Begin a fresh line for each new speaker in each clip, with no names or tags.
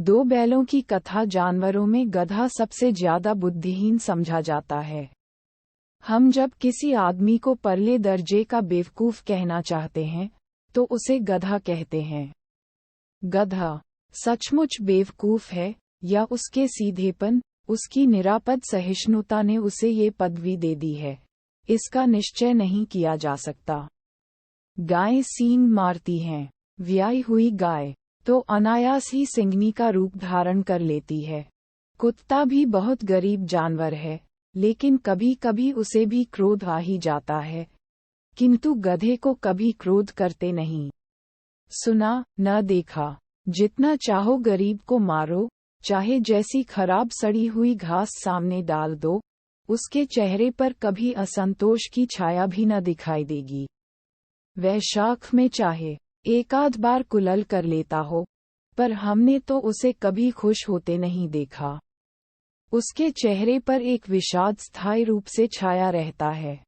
दो बैलों की कथा। जानवरों में गधा सबसे ज्यादा बुद्धिहीन समझा जाता है। हम जब किसी आदमी को परले दर्जे का बेवकूफ कहना चाहते हैं तो उसे गधा कहते हैं। गधा सचमुच बेवकूफ है या उसके सीधेपन, उसकी निरापद सहिष्णुता ने उसे ये पदवी दे दी है, इसका निश्चय नहीं किया जा सकता। गायें सींग मारती हैं। व्याई हुई गाय तो अनायास ही सिंगनी का रूप धारण कर लेती है। कुत्ता भी बहुत गरीब जानवर है, लेकिन कभी कभी उसे भी क्रोध आ ही जाता है, किंतु गधे को कभी क्रोध करते नहीं। सुना न देखा। जितना चाहो गरीब को मारो, चाहे जैसी खराब सड़ी हुई घास सामने डाल दो, उसके चेहरे पर कभी असंतोष की छाया भी न दिखाई देगी। वह शाख में चाहे एक आध बार कुलल कर लेता हो, पर हमने तो उसे कभी खुश होते नहीं देखा। उसके चेहरे पर एक विषाद स्थायी रूप से छाया रहता है।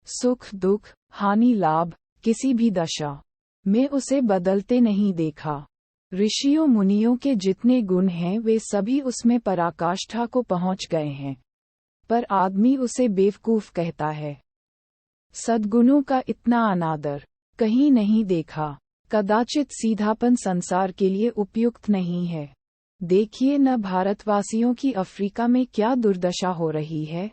सुख दुख, हानि लाभ, किसी भी दशा में उसे बदलते नहीं देखा। ऋषियों मुनियों के जितने गुण हैं वे सभी उसमें पराकाष्ठा को पहुंच गए हैं, पर आदमी उसे बेवकूफ कहता है। सद्गुणों का इतना अनादर कहीं नहीं देखा। कदाचित सीधापन संसार के लिए उपयुक्त नहीं है। देखिए न भारतवासियों की अफ्रीका में क्या दुर्दशा हो रही है।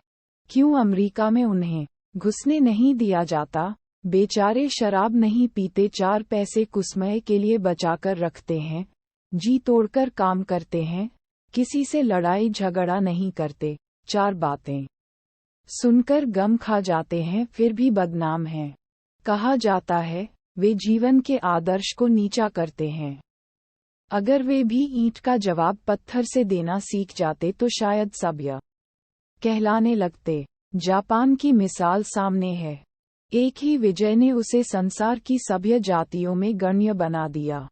क्यों अमेरिका में उन्हें घुसने नहीं दिया जाता? बेचारे शराब नहीं पीते, 4 पैसे कुसमय के लिए बचाकर रखते हैं, जी तोड़कर काम करते हैं, किसी से लड़ाई झगड़ा नहीं करते, 4 बातें सुनकर गम खा जाते हैं, फिर भी बदनाम हैं। कहा जाता है वे जीवन के आदर्श को नीचा करते हैं। अगर वे भी ईंट का जवाब पत्थर से देना सीख जाते तो शायद सभ्य कहलाने लगते। जापान की मिसाल सामने है। एक ही विजय ने उसे संसार की सभ्य जातियों में गण्य बना दिया।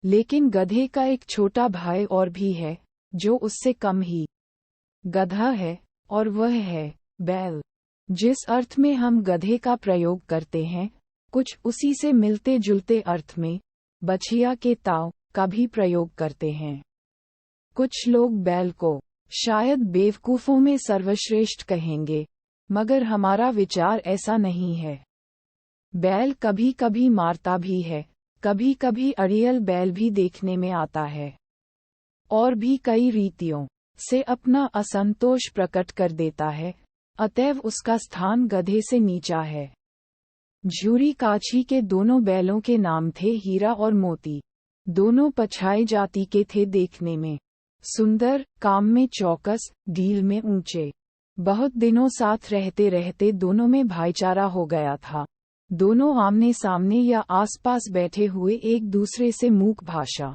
लेकिन गधे का एक छोटा भाई और भी है, जो उससे कम ही गधा है, और वह है बैल। जिस अर्थ में हम गधे का प्रयोग करते हैं, कुछ उसी से मिलते जुलते अर्थ में बछिया के ताव का भी प्रयोग करते हैं। कुछ लोग बैल को शायद बेवकूफों में सर्वश्रेष्ठ कहेंगे, मगर हमारा विचार ऐसा नहीं है। बैल कभी कभी मारता भी है, कभी कभी अड़ियल बैल भी देखने में आता है, और भी कई रीतियों से अपना असंतोष प्रकट कर देता है, अतएव उसका स्थान गधे से नीचा है। झूरी काछी के दोनों बैलों के नाम थे हीरा और मोती। दोनों पछाई जाति के थे, देखने में सुंदर, काम में चौकस, डील में ऊंचे। बहुत दिनों साथ रहते रहते दोनों में भाईचारा हो गया था। दोनों आमने सामने या आसपास बैठे हुए एक दूसरे से मूक भाषा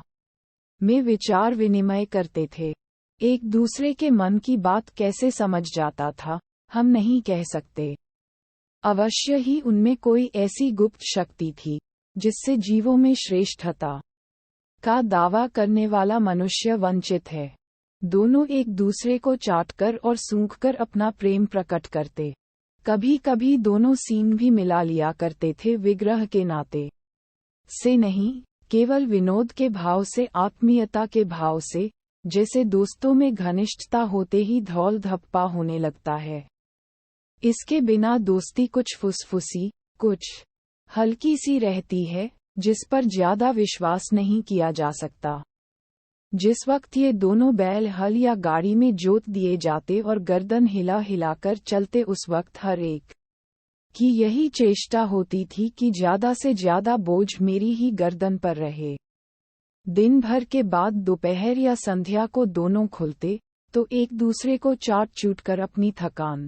में विचार विनिमय करते थे। एक दूसरे के मन की बात कैसे समझ जाता था, हम नहीं कह सकते। अवश्य ही उनमें कोई ऐसी गुप्त शक्ति थी जिससे जीवों में श्रेष्ठता का दावा करने वाला मनुष्य वंचित है। दोनों एक दूसरे को चाटकर और सूंघकर अपना प्रेम प्रकट करते। कभी कभी दोनों सींग भी मिला लिया करते थे, विग्रह के नाते से नहीं, केवल विनोद के भाव से, आत्मीयता के भाव से, जैसे दोस्तों में घनिष्ठता होते ही धौल धप्पा होने लगता है। इसके बिना दोस्ती कुछ फुसफुसी, कुछ हल्की सी रहती है, जिस पर ज्यादा विश्वास नहीं किया जा सकता। जिस वक्त ये दोनों बैल हल या गाड़ी में जोत दिए जाते और गर्दन हिला हिलाकर चलते, उस वक्त हर एक की यही चेष्टा होती थी कि ज्यादा से ज्यादा बोझ मेरी ही गर्दन पर रहे। दिन भर के बाद दोपहर या संध्या को दोनों खुलते तो एक दूसरे को चाट चूट कर अपनी थकान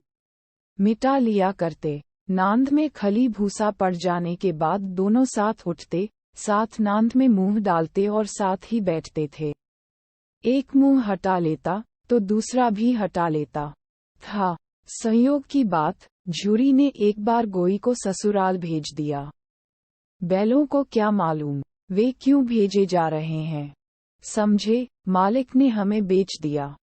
मिटा लिया करते। नांद में खली भूसा पड़ जाने के बाद दोनों साथ उठते, साथ नांद में मुंह डालते और साथ ही बैठते थे। एक मुंह हटा लेता तो दूसरा भी हटा लेता था। संयोग की बात, झूरी ने एक बार गोई को ससुराल भेज दिया। बैलों को क्या मालूम वे क्यों भेजे जा रहे हैं। समझे, मालिक ने हमें बेच दिया।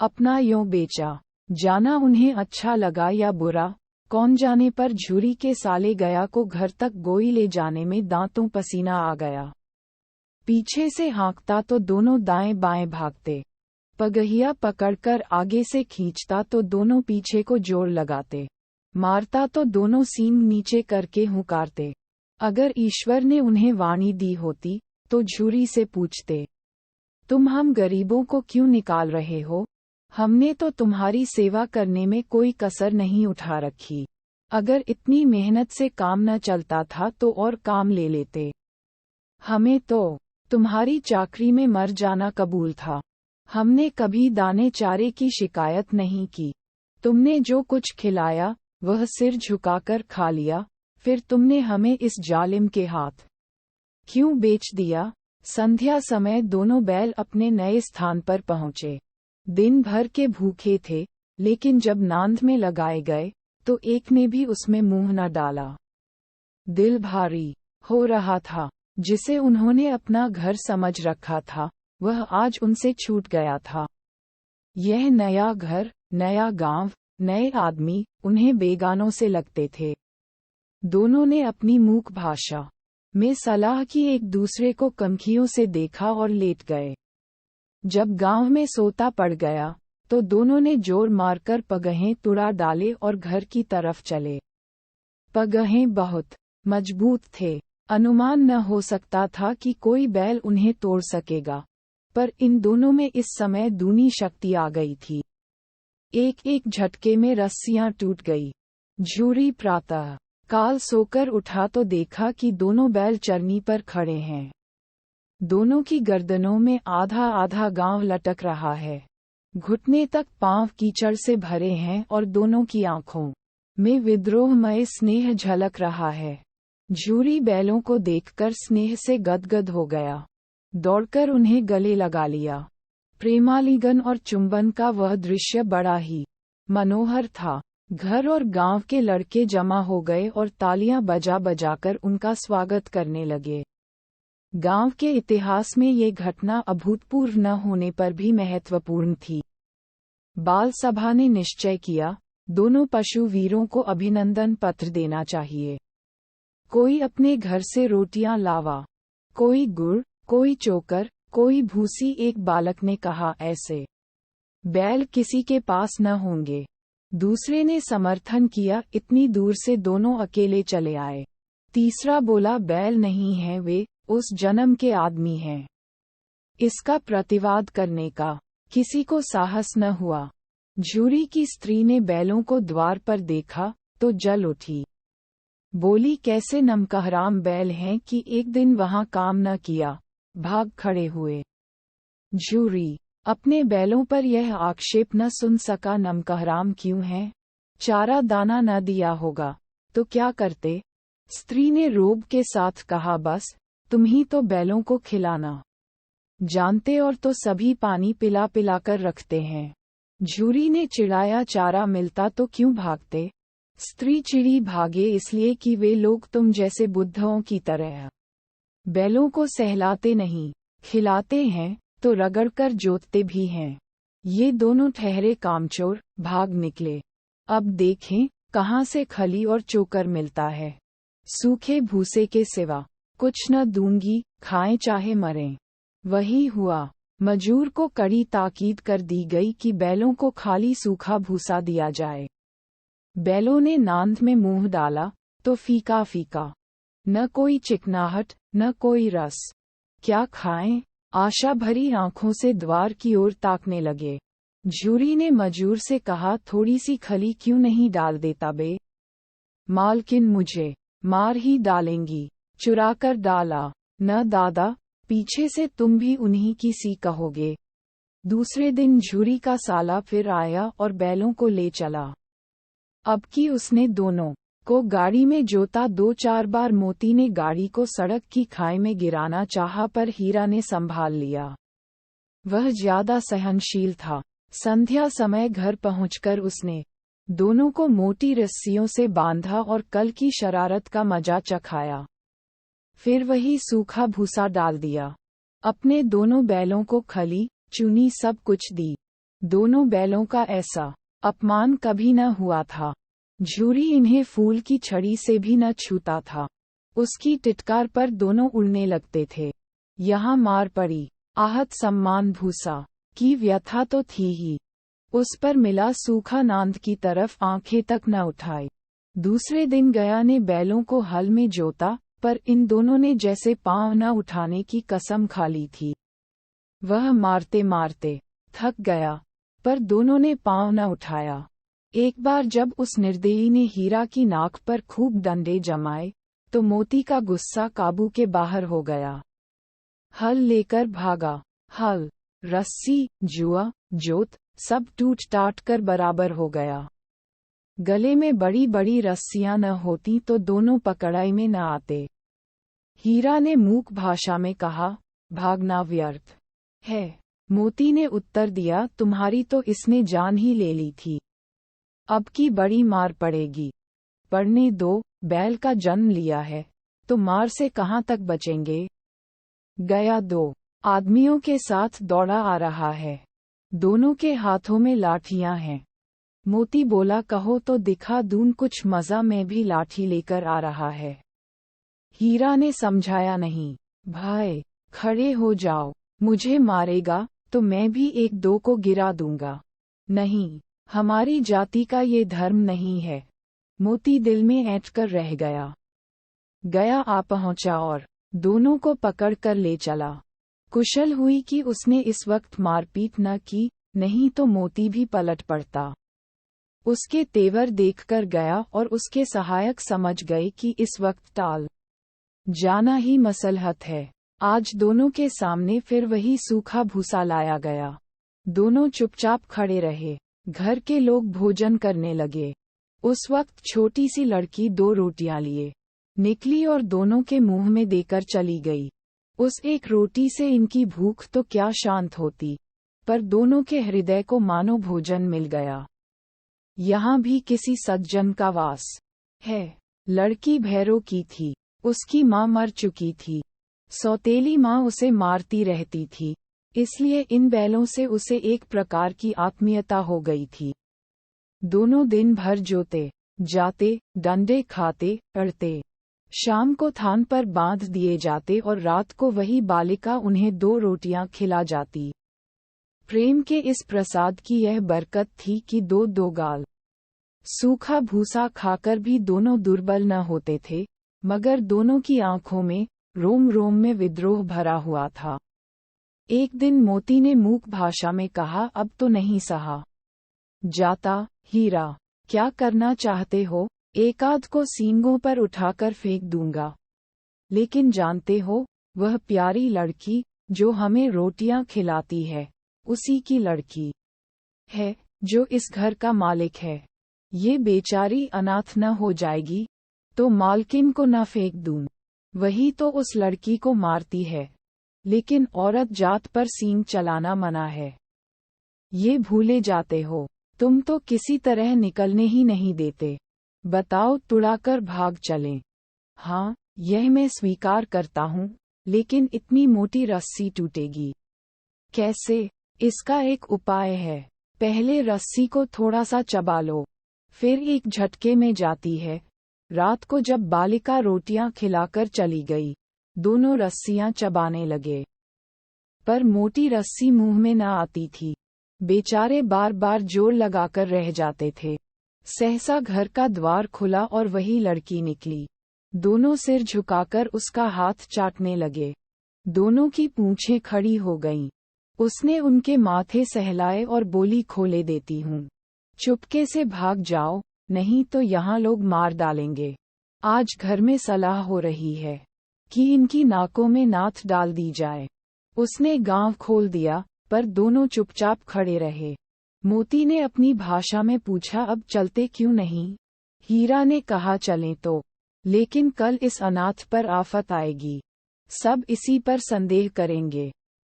अपना यों बेचा, जाना उन्हें अच्छा लगा या बुरा, कौन जाने, पर झूरी के साले गया को घर तक गोई ले जाने में दांतों पसीना आ गया। पीछे से हाँकता तो दोनों दाएं बाएं भागते, पगहिया पकड़कर आगे से खींचता तो दोनों पीछे को जोर लगाते, मारता तो दोनों सींग नीचे करके हुंकारते। अगर ईश्वर ने उन्हें वाणी दी होती तो झूरी से पूछते, तुम हम गरीबों को क्यों निकाल रहे हो? हमने तो तुम्हारी सेवा करने में कोई कसर नहीं उठा रखी। अगर इतनी मेहनत से काम न चलता था तो और काम ले लेते। हमें तो तुम्हारी चाकरी में मर जाना कबूल था। हमने कभी दाने चारे की शिकायत नहीं की। तुमने जो कुछ खिलाया वह सिर झुकाकर खा लिया, फिर तुमने हमें इस जालिम के हाथ क्यों बेच दिया? संध्या समय दोनों बैल अपने नए स्थान पर पहुंचे। दिन भर के भूखे थे, लेकिन जब नांद में लगाए गए तो एक ने भी उसमें मुंह न डाला। दिल भारी हो रहा था। जिसे उन्होंने अपना घर समझ रखा था वह आज उनसे छूट गया था। यह नया घर, नया गांव, नए आदमी उन्हें बेगानों से लगते थे। दोनों ने अपनी मूक भाषा में सलाह की, एक दूसरे को कनखियों से देखा और लेट गए। जब गांव में सोता पड़ गया तो दोनों ने जोर मारकर पगहें तुड़ा डाले और घर की तरफ चले। पगहें बहुत मजबूत थे। अनुमान न हो सकता था कि कोई बैल उन्हें तोड़ सकेगा, पर इन दोनों में इस समय दूनी शक्ति आ गई थी। एक एक झटके में रस्सियां टूट गई। झूरी प्रातः काल सोकर उठा तो देखा कि दोनों बैल चरनी पर खड़े हैं। दोनों की गर्दनों में आधा आधा गांव लटक रहा है। घुटने तक पांव कीचड़ से भरे हैं और दोनों की आंखों में विद्रोहमय स्नेह झलक रहा है। झूरी बैलों को देखकर स्नेह से गदगद हो गया। दौड़कर उन्हें गले लगा लिया। प्रेमालिंगन और चुंबन का वह दृश्य बड़ा ही मनोहर था। घर और गांव के लड़के जमा हो गए और तालियां बजा बजाकर उनका स्वागत करने लगे। गांव के इतिहास में ये घटना अभूतपूर्व न होने पर भी महत्वपूर्ण थी। बाल सभा ने निश्चय किया, दोनों पशु वीरों को अभिनंदन पत्र देना चाहिए। कोई अपने घर से रोटियां लावा, कोई गुड़, कोई चोकर, कोई भूसी। एक बालक ने कहा, ऐसे बैल किसी के पास न होंगे। दूसरे ने समर्थन किया, इतनी दूर से दोनों अकेले चले आए। तीसरा बोला, बैल नहीं हैं, वे उस जन्म के आदमी हैं। इसका प्रतिवाद करने का किसी को साहस न हुआ। झूरी की स्त्री ने बैलों को द्वार पर देखा तो जल उठी। बोली, कैसे नमकहराम बैल हैं कि एक दिन वहां काम न किया, भाग खड़े हुए। झूरी अपने बैलों पर यह आक्षेप न सुन सका, नमकहराम क्यों हैं? चारा दाना न दिया होगा तो क्या करते? स्त्री ने रोब के साथ कहा, बस तुम ही तो बैलों को खिलाना जानते, और तो सभी पानी पिला पिलाकर रखते हैं। झूरी ने चिढ़ाया, चारा मिलता तो क्यों भागते? स्त्री चिड़ी, भागे इसलिए कि वे लोग तुम जैसे बुद्धों की तरह बैलों को सहलाते नहीं, खिलाते हैं तो रगड़कर जोतते भी हैं। ये दोनों ठहरे कामचोर भाग निकले। अब देखें कहाँ से खली और चोकर मिलता है। सूखे भूसे के सिवा कुछ न दूंगी, खाएं चाहे मरें। वही हुआ। मजूर को कड़ी ताकीद कर दी गई कि बैलों को खाली सूखा भूसा दिया जाए। बैलों ने नांद में मुंह डाला तो फीका फीका, न कोई चिकनाहट न कोई रस। क्या खाएं? आशा भरी आंखों से द्वार की ओर ताकने लगे। झूरी ने मजूर से कहा, थोड़ी सी खली क्यों नहीं डाल देता बे? मालकिन मुझे मार ही डालेंगी। चुरा कर डाला। न दादा, पीछे से तुम भी उन्हीं की सी कहोगे। दूसरे दिन झूरी का साला फिर आया और बैलों को ले चला। अब की उसने दोनों को गाड़ी में जोता। 2-4 बार मोती ने गाड़ी को सड़क की खाई में गिराना चाहा, पर हीरा ने संभाल लिया। वह ज्यादा सहनशील था। संध्या समय घर पहुंचकर उसने दोनों को मोटी रस्सियों से बांधा और कल की शरारत का मजा चखाया। फिर वही सूखा भूसा डाल दिया। अपने दोनों बैलों को खली, चुनी सब कुछ दी। दोनों बैलों का ऐसा अपमान कभी न हुआ था। झूरी इन्हें फूल की छड़ी से भी न छूता था। उसकी टिटकार पर दोनों उड़ने लगते थे। यहाँ मार पड़ी, आहत सम्मान भूसा की व्यथा तो थी ही, उस पर मिला सूखा नांद की तरफ आंखें तक न उठाई। दूसरे दिन गया ने बैलों को हल में जोता, पर इन दोनों ने जैसे पांव न उठाने की कसम खा ली थी। वह मारते मारते थक गया, पर दोनों ने पांव न उठाया। एक बार जब उस निर्दयी ने हीरा की नाक पर खूब डंडे जमाए, तो मोती का गुस्सा काबू के बाहर हो गया। हल लेकर भागा। हल, रस्सी, जुआ, जोत सब टूट टाट कर बराबर हो गया। गले में बड़ी बड़ी रस्सियां न होती तो दोनों पकड़ाई में न आते। हीरा ने मूक भाषा में कहा, भागना व्यर्थ है। मोती ने उत्तर दिया, तुम्हारी तो इसने जान ही ले ली थी, अब की बड़ी मार पड़ेगी। पड़ने दो, बैल का जन्म लिया है तो मार से कहाँ तक बचेंगे। गया 2 आदमियों के साथ दौड़ा आ रहा है, दोनों के हाथों में लाठियां हैं। मोती बोला, कहो तो दिखा दूं कुछ मजा, मैं भी लाठी लेकर आ रहा है। हीरा ने समझाया, नहीं भाई, खड़े हो जाओ, मुझे मारेगा तो मैं भी 1-2 को गिरा दूंगा। नहीं, हमारी जाति का ये धर्म नहीं है। मोती दिल में ऐंठ कर रह गया। गया आ पहुंचा और दोनों को पकड़ कर ले चला। कुशल हुई कि उसने इस वक्त मारपीट न की, नहीं तो मोती भी पलट पड़ता। उसके तेवर देखकर गया और उसके सहायक समझ गए कि इस वक्त टाल जाना ही मसलहत है। आज दोनों के सामने फिर वही सूखा भूसा लाया गया। दोनों चुपचाप खड़े रहे। घर के लोग भोजन करने लगे। उस वक्त छोटी सी लड़की 2 रोटियां लिए निकली और दोनों के मुंह में देकर चली गई। उस एक रोटी से इनकी भूख तो क्या शांत होती, पर दोनों के हृदय को मानो भोजन मिल गया। यहाँ भी किसी सज्जन का वास है। लड़की भैरों की थी, उसकी माँ मर चुकी थी। सौतेली माँ उसे मारती रहती थी, इसलिए इन बैलों से उसे एक प्रकार की आत्मीयता हो गई थी। दोनों दिन भर जोते जाते, डंडे खाते, अड़ते। शाम को थान पर बांध दिए जाते और रात को वही बालिका उन्हें 2 रोटियां खिला जाती। प्रेम के इस प्रसाद की यह बरकत थी कि 2-2 गाल सूखा भूसा खाकर भी दोनों दुर्बल न होते थे, मगर दोनों की आंखों में, रोम रोम में विद्रोह भरा हुआ था। एक दिन मोती ने मूक भाषा में कहा, अब तो नहीं सहा जाता। हीरा, क्या करना चाहते हो? एकाध को सींगों पर उठाकर फेंक दूंगा। लेकिन जानते हो, वह प्यारी लड़की जो हमें रोटियां खिलाती है, उसी की लड़की है जो इस घर का मालिक है। ये बेचारी अनाथ न हो जाएगी तो मालकिन को न फेंक दूं। वही तो उस लड़की को मारती है, लेकिन औरत जात पर सींग चलाना मना है। ये भूले जाते हो, तुम तो किसी तरह निकलने ही नहीं देते। बताओ, तुड़ाकर भाग चलें? हाँ, यह मैं स्वीकार करता हूँ, लेकिन इतनी मोटी रस्सी टूटेगी कैसे? इसका एक उपाय है। पहले रस्सी को थोड़ा सा चबा लो, फिर एक झटके में जाती है। रात को जब बालिका रोटियां खिलाकर चली गई, दोनों रस्सियां चबाने लगे, पर मोटी रस्सी मुंह में न आती थी। बेचारे बार बार जोर लगाकर रह जाते थे। सहसा घर का द्वार खुला और वही लड़की निकली। दोनों सिर झुकाकर उसका हाथ चाटने लगे। दोनों की पूंछें खड़ी हो गईं। उसने उनके माथे सहलाए और बोली, खोले देती हूँ, चुपके से भाग जाओ, नहीं तो यहाँ लोग मार डालेंगे। आज घर में सलाह हो रही है कि इनकी नाकों में नाथ डाल दी जाए। उसने गांव खोल दिया, पर दोनों चुपचाप खड़े रहे। मोती ने अपनी भाषा में पूछा, अब चलते क्यों नहीं? हीरा ने कहा, चलें तो, लेकिन कल इस अनाथ पर आफत आएगी, सब इसी पर संदेह करेंगे।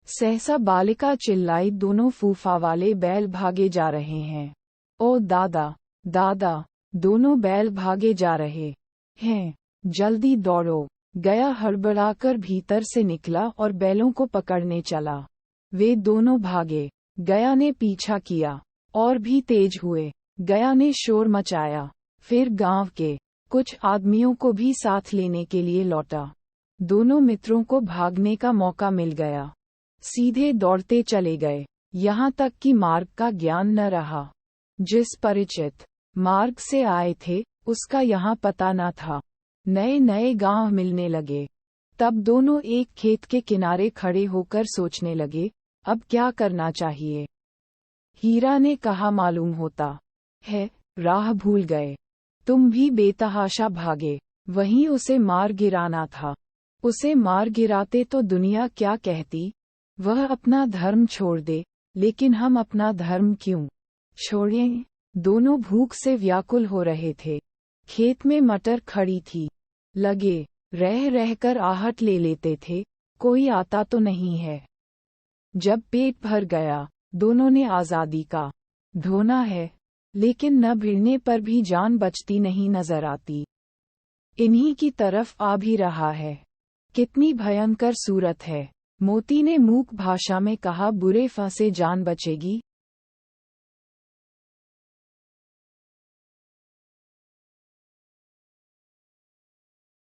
सहसा बालिका चिल्लाई, दोनों फूफा वाले बैल भागे जा रहे हैं। ओ दादा, दादा, दोनों बैल भागे जा रहे हैं, जल्दी दौड़ो। गया हड़बड़ाकर भीतर से निकला और बैलों को पकड़ने चला। वे दोनों भागे। गया ने पीछा किया, और भी तेज हुए। गया ने शोर मचाया, फिर गांव के कुछ आदमियों को भी साथ लेने के लिए लौटा। दोनों मित्रों को भागने का मौका मिल गया। सीधे दौड़ते चले गए, यहाँ तक कि मार्ग का ज्ञान न रहा। जिस परिचित मार्ग से आए थे उसका यहाँ पता न था। नए नए गांव मिलने लगे। तब दोनों एक खेत के किनारे खड़े होकर सोचने लगे, अब क्या करना चाहिए। हीरा ने कहा, मालूम होता है राह भूल गए। तुम भी बेतहाशा भागे, वहीं उसे मार गिराना था। उसे मार गिराते तो दुनिया क्या कहती, वह अपना धर्म छोड़ दे, लेकिन हम अपना धर्म क्यों छोड़ें। दोनों भूख से व्याकुल हो रहे थे। खेत में मटर खड़ी थी, लगे रह रहकर आहट ले लेते थे, कोई आता तो नहीं है। जब पेट भर गया, दोनों ने आज़ादी का धोना है, लेकिन न भिड़ने पर भी जान बचती नहीं नजर आती। इन्हीं की तरफ आ भी रहा है। कितनी भयंकर सूरत है। मोती ने मूक भाषा में कहा, बुरे फंसे जान बचेगी।